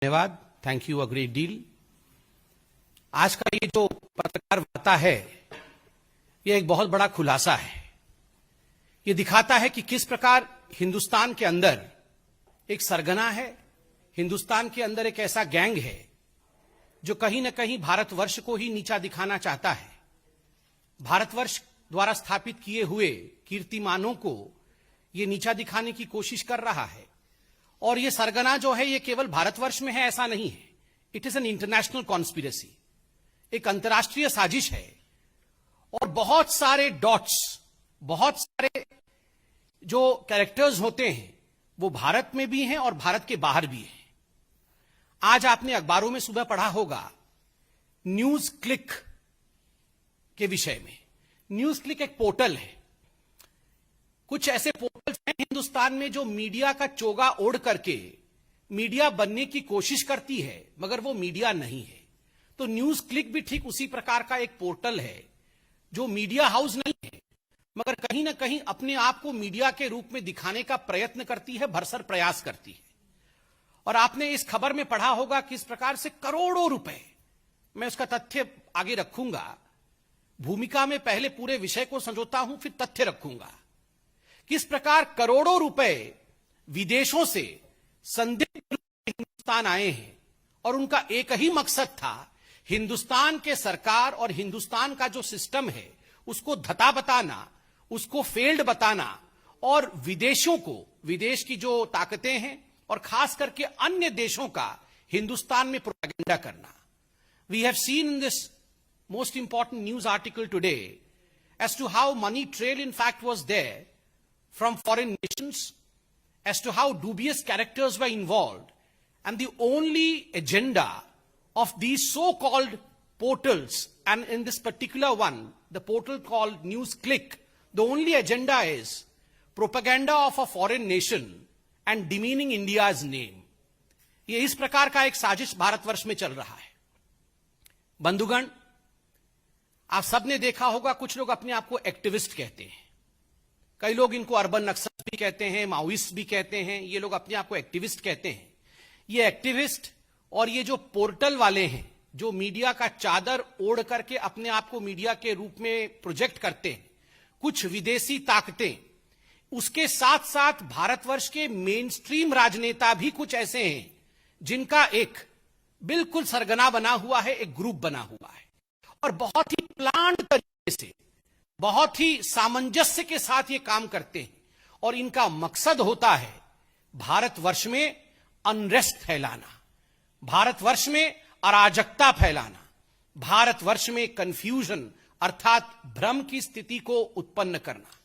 धन्यवाद। Thank you a great deal. आज का ये जो पत्रकार वार्ता है, ये एक बहुत बड़ा खुलासा है। ये दिखाता है कि किस प्रकार हिंदुस्तान के अंदर एक सरगना है, हिंदुस्तान के अंदर एक ऐसा गैंग है जो कहीं न कहीं भारतवर्ष को ही नीचा दिखाना चाहता है। भारतवर्ष द्वारा स्थापित किए हुए कीर्तिमानों को ये नीचा दिखाने की कोशिश कर रहा है। और ये सरगना जो है, ये केवल भारतवर्ष में है ऐसा नहीं है। It is an international conspiracy, एक अंतर्राष्ट्रीय साजिश है। और बहुत सारे डॉट्स, बहुत सारे जो कैरेक्टर्स होते हैं वो भारत में भी हैं और भारत के बाहर भी हैं। आज आपने अखबारों में सुबह पढ़ा होगा न्यूज क्लिक के विषय में। न्यूज क्लिक एक पोर्टल है। कुछ ऐसे पोर्टल्स हैं हिंदुस्तान में जो मीडिया का चोगा ओढ़ करके मीडिया बनने की कोशिश करती है, मगर वो मीडिया नहीं है। तो न्यूज क्लिक भी ठीक उसी प्रकार का एक पोर्टल है जो मीडिया हाउस नहीं है, मगर कहीं ना कहीं अपने आप को मीडिया के रूप में दिखाने का प्रयत्न करती है, भरसक प्रयास करती है। और आपने इस खबर में पढ़ा होगा किस प्रकार से करोड़ों रुपए, मैं उसका तथ्य आगे रखूंगा, भूमिका में पहले पूरे विषय को संजोता हूं फिर तथ्य रखूंगा, किस प्रकार करोड़ों रुपए विदेशों से संदिग्ध हिंदुस्तान आए हैं और उनका एक ही मकसद था, हिंदुस्तान के सरकार और हिंदुस्तान का जो सिस्टम है उसको धता बताना, उसको फेल्ड बताना और विदेशों को, विदेश की जो ताकतें हैं और खास करके अन्य देशों का हिंदुस्तान में प्रोपेगेंडा करना। We have seen in this most important news article today as to how money trail in fact was there from foreign nations, as to how dubious characters were involved, and the only agenda of these so-called portals, and in this particular one, the portal called NewsClick, the only agenda is propaganda of a foreign nation and demeaning India's name. ये इस प्रकार का एक साजिश भारतवर्ष में चल रहा है। बंधुगण, आप सबने देखा होगा कुछ लोग अपने आप को एक्टिविस्ट कहते हैं, कई लोग इनको अर्बन नक्सल भी कहते हैं, माओइस्ट भी कहते हैं। ये लोग अपने आप को एक्टिविस्ट कहते हैं। ये एक्टिविस्ट और ये जो पोर्टल वाले हैं जो मीडिया का चादर ओढ़ करके अपने आप को मीडिया के रूप में प्रोजेक्ट करते हैं, कुछ विदेशी ताकतें, उसके साथ साथ भारतवर्ष के मेन स्ट्रीम राजनेता भी कुछ ऐसे हैं जिनका एक बिल्कुल सरगना बना हुआ है, एक ग्रुप बना हुआ है और बहुत ही प्लान्ड तरीके से, बहुत ही सामंजस्य के साथ ये काम करते हैं। और इनका मकसद होता है भारतवर्ष में अनरेस्ट फैलाना, भारतवर्ष में अराजकता फैलाना, भारतवर्ष में कंफ्यूजन अर्थात भ्रम की स्थिति को उत्पन्न करना।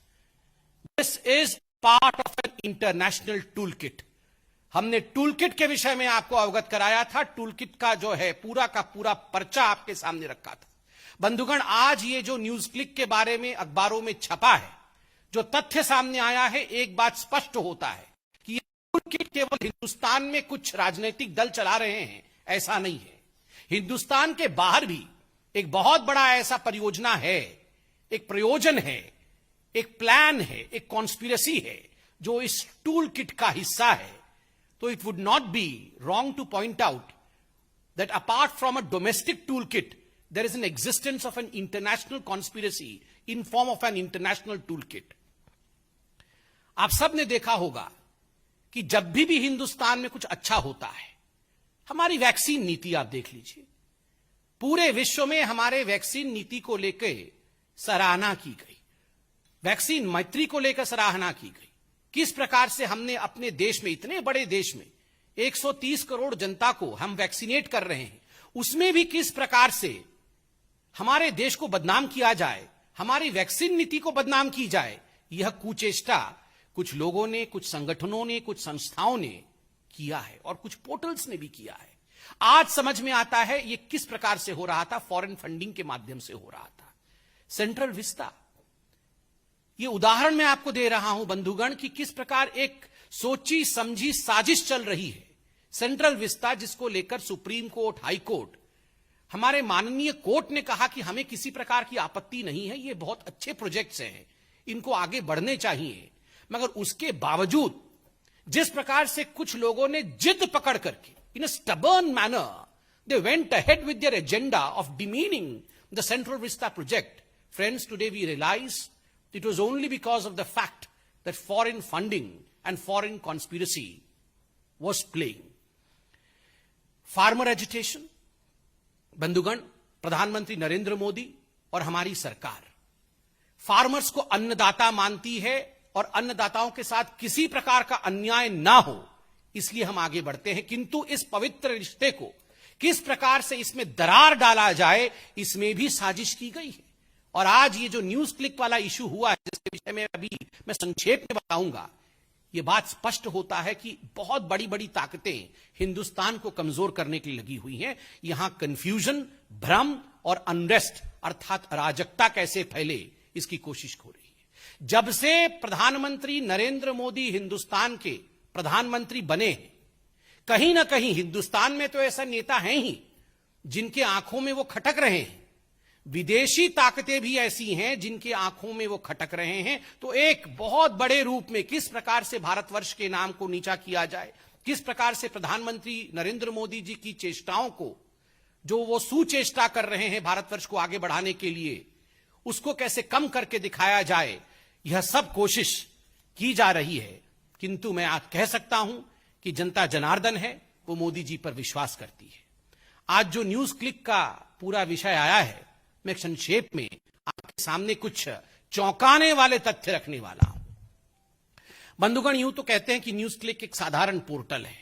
This is part of an international tool kit. हमने टूल किट के विषय में आपको अवगत कराया था। टूल किट का जो है पूरा का पूरा पर्चा आपके सामने रखा था। बंधुगण, आज ये जो न्यूज क्लिक के बारे में अखबारों में छपा है, जो तथ्य सामने आया है, एक बात स्पष्ट होता है कि ये टूल किट केवल हिंदुस्तान में कुछ राजनीतिक दल चला रहे हैं ऐसा नहीं है। हिंदुस्तान के बाहर भी एक बहुत बड़ा ऐसा परियोजना है, एक प्रयोजन है, एक प्लान है, एक कॉन्स्पिरेसी है जो इस टूल किट का हिस्सा है। तो it would not be wrong two point out that apart from a domestic tool kit there is an existence of an international conspiracy in form of an international toolkit. आप सब ने देखा होगा कि जब भी हिंदुस्तान में कुछ अच्छा होता है, हमारी वैक्सीन नीति आप देख लीजिए, पूरे विश्व में हमारे वैक्सीन नीति को लेकर सराहना की गई, वैक्सीन मैत्री को लेकर सराहना की गई। किस प्रकार से हमने अपने देश में, इतने बड़े देश में 130 करोड़ जनता को हम वैक्सीनेट कर रहे हैं, उसमें भी किस प्रकार से हमारे देश को बदनाम किया जाए, हमारी वैक्सीन नीति को बदनाम की जाए, यह कुचेष्टा कुछ लोगों ने, कुछ संगठनों ने, कुछ संस्थाओं ने किया है और कुछ पोर्टल्स ने भी किया है। आज समझ में आता है ये किस प्रकार से हो रहा था, फॉरेन फंडिंग के माध्यम से हो रहा था। सेंट्रल विस्टा, ये उदाहरण मैं आपको दे रहा हूं बंधुगण कि किस प्रकार एक सोची समझी साजिश चल रही है। सेंट्रल विस्टा, जिसको लेकर सुप्रीम कोर्ट, हाई कोर्ट, हमारे माननीय कोर्ट ने कहा कि हमें किसी प्रकार की आपत्ति नहीं है, ये बहुत अच्छे प्रोजेक्ट्स हैं, इनको आगे बढ़ने चाहिए, मगर उसके बावजूद जिस प्रकार से कुछ लोगों ने जिद पकड़ करके in a stubborn manner, they went ahead with their agenda of demeaning the Central Vista project. Friends, today we realize it was only because of the fact that foreign funding and foreign conspiracy was playing. Farmer agitation, बंधुगण, प्रधानमंत्री नरेंद्र मोदी और हमारी सरकार farmers को अन्नदाता मानती है और अन्नदाताओं के साथ किसी प्रकार का अन्याय ना हो, इसलिए हम आगे बढ़ते हैं। किंतु इस पवित्र रिश्ते को किस प्रकार से इसमें दरार डाला जाए, इसमें भी साजिश की गई है। और आज ये जो न्यूज क्लिक वाला इशू हुआ है, जिसके विषय में अभी मैं संक्षेप में बताऊंगा, ये बात स्पष्ट होता है कि बहुत बड़ी बड़ी ताकतें हिंदुस्तान को कमजोर करने के लिए लगी हुई हैं। यहां कंफ्यूजन, भ्रम और अनरेस्ट अर्थात अराजकता कैसे फैले, इसकी कोशिश हो रही है। जब से प्रधानमंत्री नरेंद्र मोदी हिंदुस्तान के प्रधानमंत्री बने हैं, कहीं ना कहीं हिंदुस्तान में तो ऐसा नेता हैं ही जिनके आंखों में वो खटक रहे हैं, विदेशी ताकतें भी ऐसी हैं जिनके आंखों में वो खटक रहे हैं। तो एक बहुत बड़े रूप में किस प्रकार से भारतवर्ष के नाम को नीचा किया जाए, किस प्रकार से प्रधानमंत्री नरेंद्र मोदी जी की चेष्टाओं को, जो वो सुचेष्टा कर रहे हैं भारतवर्ष को आगे बढ़ाने के लिए, उसको कैसे कम करके दिखाया जाए, यह सब कोशिश की जा रही है। किंतु मैं आज कह सकता हूं कि जनता जनार्दन है, वो मोदी जी पर विश्वास करती है। आज जो न्यूज क्लिक का पूरा विषय आया है, मैं संक्षेप में आपके सामने कुछ चौंकाने वाले तथ्य रखने वाला हूं। बंधुगण, यूं तो कहते हैं कि न्यूज क्लिक एक साधारण पोर्टल है।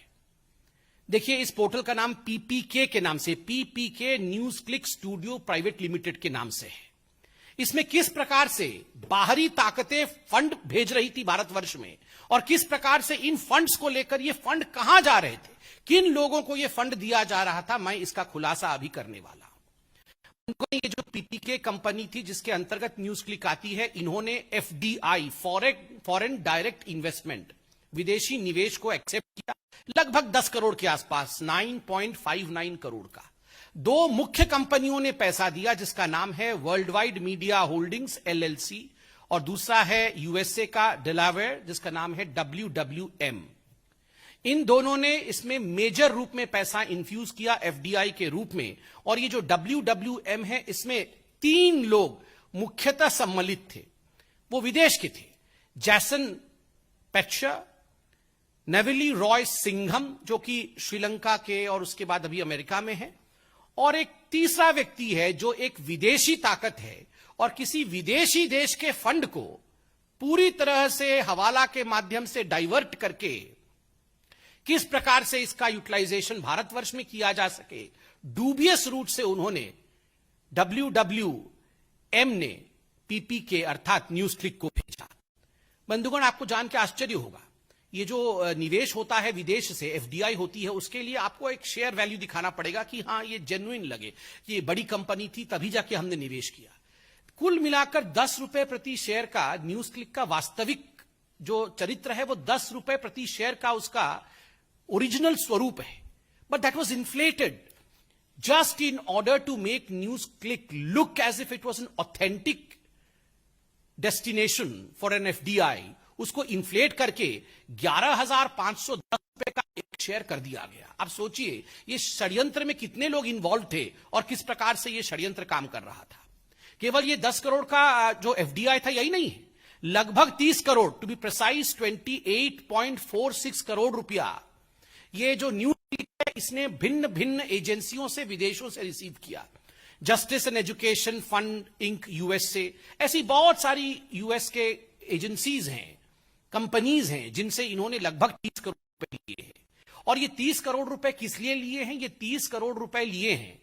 देखिए, इस पोर्टल का नाम पीपीके के नाम से, PPK news click studio private limited के नाम से है। इसमें किस प्रकार से बाहरी ताकतें फंड भेज रही थी भारतवर्ष में और किस प्रकार से इन फंड्स को लेकर ये फंड कहां जा रहे थे, किन लोगों को ये फंड दिया जा रहा था, मैं इसका खुलासा अभी करने वाला हूं। ये जो पीपीके कंपनी थी जिसके अंतर्गत न्यूज क्लिक आती है, इन्होंने एफडीआई, फॉरेन डायरेक्ट इन्वेस्टमेंट, विदेशी निवेश को एक्सेप्ट किया, लगभग 10 करोड़ के आसपास, 9.59 करोड़ का। दो मुख्य कंपनियों ने पैसा दिया, जिसका नाम है world wide media holdings LLC और दूसरा है यूएसए का डेलावेयर, जिसका नाम है WWM। इन दोनों ने इसमें मेजर रूप में पैसा इन्फ्यूज किया एफडीआई के रूप में। और ये जो WWM है, इसमें 3 लोग मुख्यतः सम्मिलित थे, वो विदेश के थे। जैसन पेट्शर, नेविली रॉय सिंघम जो कि श्रीलंका के और उसके बाद अभी अमेरिका में है, और एक तीसरा व्यक्ति है जो एक विदेशी ताकत है और किसी विदेशी देश के फंड को पूरी तरह से हवाला के माध्यम से डाइवर्ट करके किस प्रकार से इसका यूटिलाइजेशन भारतवर्ष में किया जा सके, डूबियस रूट से उन्होंने WWM ने पीपीके अर्थात न्यूज क्लिक को भेजा। बंधुगण, आपको जान के आश्चर्य होगा, ये जो निवेश होता है विदेश से, एफडीआई होती है, उसके लिए आपको एक शेयर वैल्यू दिखाना पड़ेगा कि हां ये जेन्युइन लगे, कि ये बड़ी कंपनी थी तभी जाके हमने निवेश किया। कुल मिलाकर 10 रुपए प्रति शेयर का न्यूज क्लिक का वास्तविक जो चरित्र है, वो 10 रुपए प्रति शेयर का उसका ओरिजिनल स्वरूप है। But that was inflated just in order to make news click look as if it was an authentic destination for an FDI. उसको इन्फ्लेट करके 11,510 रुपए का एक शेयर कर दिया गया। अब सोचिए, ये षड्यंत्र में कितने लोग इन्वॉल्व थे और किस प्रकार से ये षड्यंत्र काम कर रहा था। केवल ये 10 करोड़ का जो एफडीआई था यही नहीं है, लगभग 30 crore, to be precise 28.46 crore रुपया ये जो न्यूज क्लिक है, इसने भिन्न भिन्न एजेंसियों से, विदेशों से रिसीव किया। Justice and Education Fund Inc USA, ऐसी बहुत सारी यूएस के एजेंसीज हैं, कंपनीज हैं, जिनसे इन्होंने लगभग 30 करोड़ रुपए लिए हैं। और ये 30 करोड़ रुपए किस लिए लिए हैं? ये 30 करोड़ रुपए लिए हैं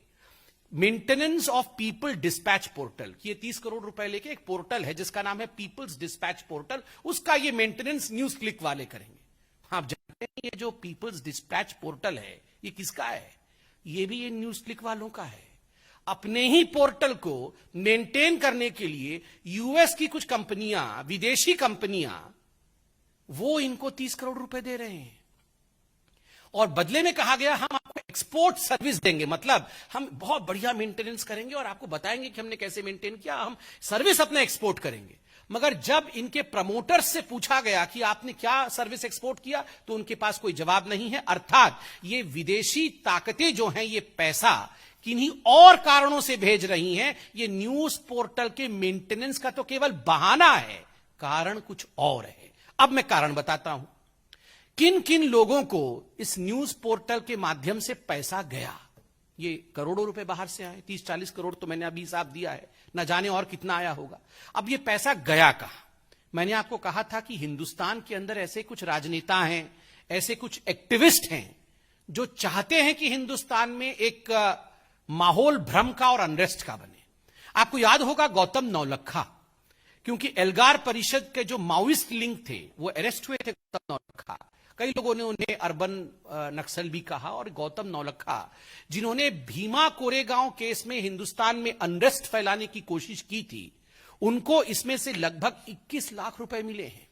maintenance of people dispatch portal. ये 30 करोड़ रुपए लेके एक पोर्टल है जिसका नाम है पीपल्स डिस्पैच पोर्टल, उसका ये मेंटेनेंस न्यूज क्लिक वाले करेंगे। आप जानते हैं ये जो पीपल्स डिस्पैच पोर्टल है, ये किसका है? ये भी ये न्यूज क्लिक वालों का है। अपने ही पोर्टल को मेंटेन करने के लिए यूएस की कुछ कंपनियां, विदेशी कंपनियां, वो इनको 30 करोड़ रुपए दे रहे हैं। और बदले में कहा गया हम आपको एक्सपोर्ट सर्विस देंगे, मतलब हम बहुत बढ़िया मेंटेनेंस करेंगे और आपको बताएंगे कि हमने कैसे मेंटेन किया, हम सर्विस अपने एक्सपोर्ट करेंगे। मगर जब इनके प्रमोटर्स से पूछा गया कि आपने क्या सर्विस एक्सपोर्ट किया, तो उनके पास कोई जवाब नहीं है। अर्थात ये विदेशी ताकतें जो हैं, ये पैसा किन्हीं और कारणों से भेज रही हैं। ये न्यूज पोर्टल के मेंटेनेंस का तो केवल बहाना है, कारण कुछ और है। अब मैं कारण बताता हूं, किन किन लोगों को इस न्यूज पोर्टल के माध्यम से पैसा गया। ये करोड़ों रुपए बाहर से आए, 30-40 करोड़ तो मैंने अभी हिसाब दिया है, न जाने और कितना आया होगा। अब ये पैसा गया कहां? मैंने आपको कहा था कि हिंदुस्तान के अंदर ऐसे कुछ राजनेता हैं, ऐसे कुछ एक्टिविस्ट हैं जो चाहते हैं कि हिंदुस्तान में एक माहौल भ्रम का और अनरेस्ट का बने। आपको याद होगा गौतम नौलखा, क्योंकि एल्गार परिषद के जो माओइस्ट लिंक थे वो अरेस्ट हुए थे। गौतम नौलखा, कई लोगों ने उन्हें अर्बन नक्सल भी कहा, और गौतम नौलखा जिन्होंने भीमा कोरेगांव केस में हिंदुस्तान में अनरेस्ट फैलाने की कोशिश की थी, उनको इसमें से लगभग 21 लाख रुपए मिले हैं।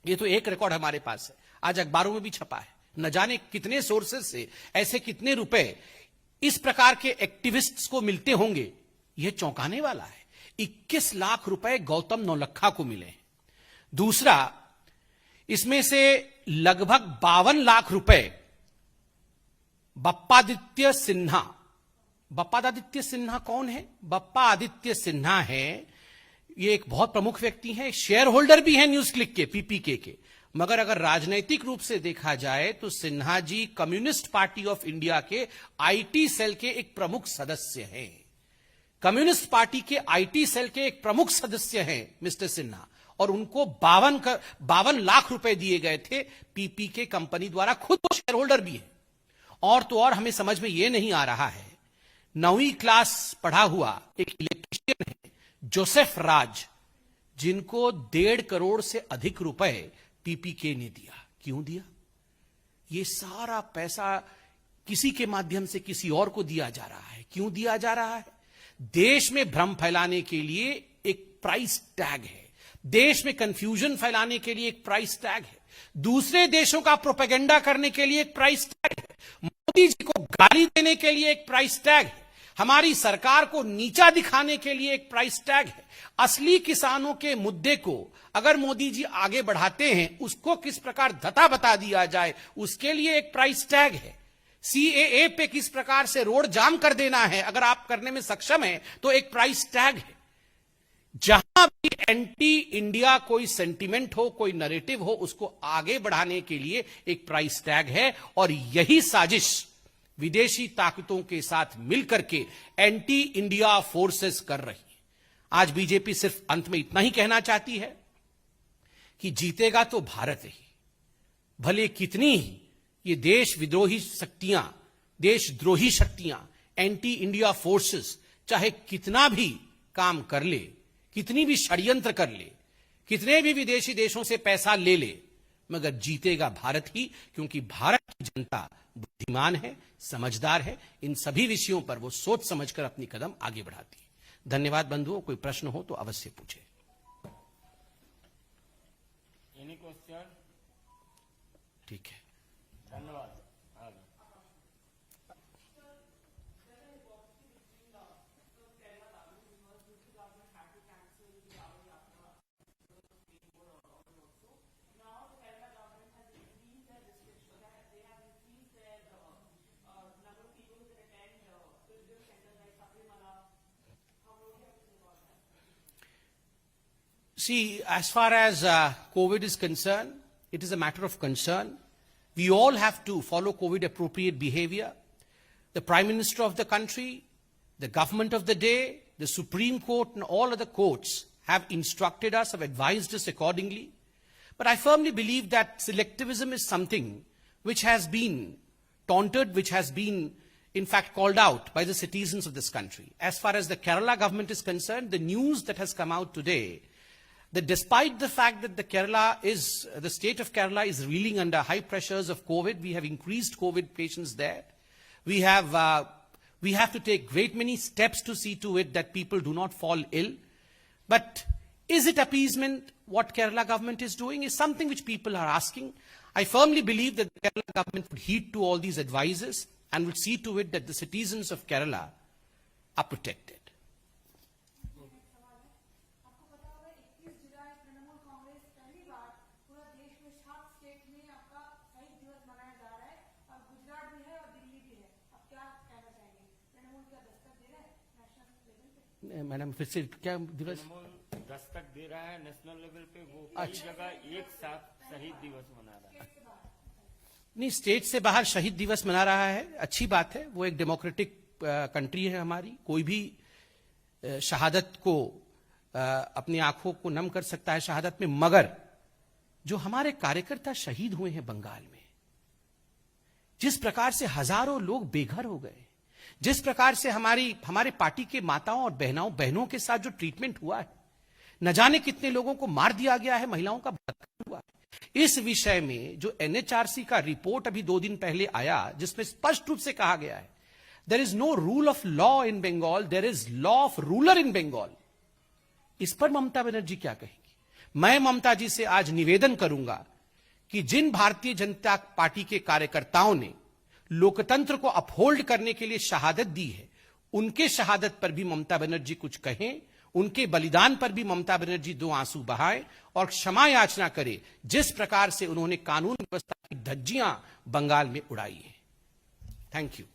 ये तो एक रिकॉर्ड हमारे पास है, आज अखबारों में भी छपा है। न जाने कितने सोर्सेज से ऐसे कितने रुपए इस प्रकार के एक्टिविस्ट्स को मिलते होंगे, यह चौंकाने वाला है। 21 लाख रुपए गौतम नौलखा को मिले हैं। दूसरा, इसमें से लगभग 52 लाख रुपए बप्पादित्य सिन्हा। बप्पादित्य सिन्हा कौन है? बप्पा आदित्य सिन्हा है, ये एक बहुत प्रमुख व्यक्ति हैं, शेयर होल्डर भी हैं न्यूज क्लिक के, पीपीके के। मगर अगर राजनैतिक रूप से देखा जाए तो Sinha ji communist party of India के आईटी सेल के एक प्रमुख सदस्य हैं। कम्युनिस्ट पार्टी के आईटी सेल के एक प्रमुख सदस्य हैं मिस्टर सिन्हा, और उनको 52 लाख रुपए दिए गए थे पीपीके कंपनी द्वारा। खुद वो शेयर होल्डर भी है। और तो और हमें समझ में यह नहीं आ रहा है, 9वीं क्लास पढ़ा हुआ एक इलेक्ट्रीशियन है जोसेफ राज, जिनको 1.5 करोड़ से अधिक रुपए पीपीके ने दिया। क्यों दिया? ये सारा पैसा किसी के माध्यम से किसी और को दिया जा रहा है। क्यों दिया जा रहा है? देश में भ्रम फैलाने के लिए एक प्राइस टैग है, देश में कंफ्यूजन फैलाने के लिए एक प्राइस टैग है, दूसरे देशों का प्रोपेगेंडा करने के लिए एक प्राइस टैग है, मोदी जी को गाली देने के लिए एक प्राइस टैग है, हमारी सरकार को नीचा दिखाने के लिए एक प्राइस टैग है। असली किसानों के मुद्दे को अगर मोदी जी आगे बढ़ाते हैं, उसको किस प्रकार धता बता दिया जाए, उसके लिए एक प्राइस टैग है। सीएए पे किस प्रकार से रोड जाम कर देना है, अगर आप करने में सक्षम हैं तो एक प्राइस टैग है। जहां भी एंटी इंडिया कोई सेंटिमेंट हो, कोई नैरेटिव हो, उसको आगे बढ़ाने के लिए एक प्राइस टैग है। और यही साजिश विदेशी ताकतों के साथ मिलकर के एंटी इंडिया फोर्सेस कर रही है। आज बीजेपी सिर्फ अंत में इतना ही कहना चाहती है कि जीतेगा तो भारत ही, भले कितनी ही ये देश विद्रोही शक्तियां, देशद्रोही शक्तियां, एंटी इंडिया फोर्सेस चाहे कितना भी काम कर ले, कितनी भी षड्यंत्र कर ले, कितने भी विदेशी देशों से पैसा ले ले, मगर जीतेगा भारत ही, क्योंकि भारत की जनता बुद्धिमान है, समझदार है। इन सभी विषयों पर वो सोच समझकर अपनी कदम आगे बढ़ाती है। धन्यवाद बंधुओं, कोई प्रश्न हो तो अवश्य पूछे। Any question? ठीक है, धन्यवाद। See, as far as COVID is concerned, it is a matter of concern. We all have to follow COVID-appropriate behavior. The Prime Minister of the country, the government of the day, the Supreme Court and all other courts have instructed us, have advised us accordingly. But I firmly believe that selectivism is something which has been taunted, which has been, in fact, called out by the citizens of this country. As far as the Kerala government is concerned, the news that has come out today, that despite the fact that the state of Kerala is reeling under high pressures of COVID, we have increased COVID patients there. We have to take great many steps to see to it that people do not fall ill. But is it appeasement? What Kerala government is doing is something which people are asking. I firmly believe that the Kerala government would heed to all these advices and would see to it that the citizens of Kerala are protected. Madam फिर से क्या दिवस? तृणमूल दस्तक दे रहा है national level पे, वो कई अच्छा। जगह एक साथ शहीद दिवस मना रहा है। नहीं, स्टेट से बाहर शहीद दिवस मना रहा है, अच्छी बात है। वो एक डेमोक्रेटिक कंट्री है हमारी, कोई भी शहादत को अपनी आंखों को नम कर सकता है शहादत में। मगर जो हमारे कार्यकर्ता शहीद हुए हैं बंगाल में, जिस प्रकार से हजारों लोग बेघर हो गए, जिस प्रकार से हमारे पार्टी के माताओं और बहनों के साथ जो ट्रीटमेंट हुआ है, न जाने कितने लोगों को मार दिया गया है, महिलाओं का बलात्कार हुआ है। इस विषय में जो एनएचआरसी का रिपोर्ट अभी 2 दिन पहले आया, जिसमें स्पष्ट रूप से कहा गया है there is no rule of law in Bengal, there is law of ruler in Bengal. इस पर ममता बनर्जी क्या कहेंगी? मैं ममता जी से आज निवेदन करूंगा कि जिन भारतीय जनता पार्टी के कार्यकर्ताओं ने लोकतंत्र को अपहोल्ड करने के लिए शहादत दी है, उनके शहादत पर भी ममता बनर्जी कुछ कहें, उनके बलिदान पर भी ममता बनर्जी 2 आंसू बहाएं और क्षमा याचना करे, जिस प्रकार से उन्होंने कानून व्यवस्था की धज्जियां बंगाल में उड़ाई है। Thank you.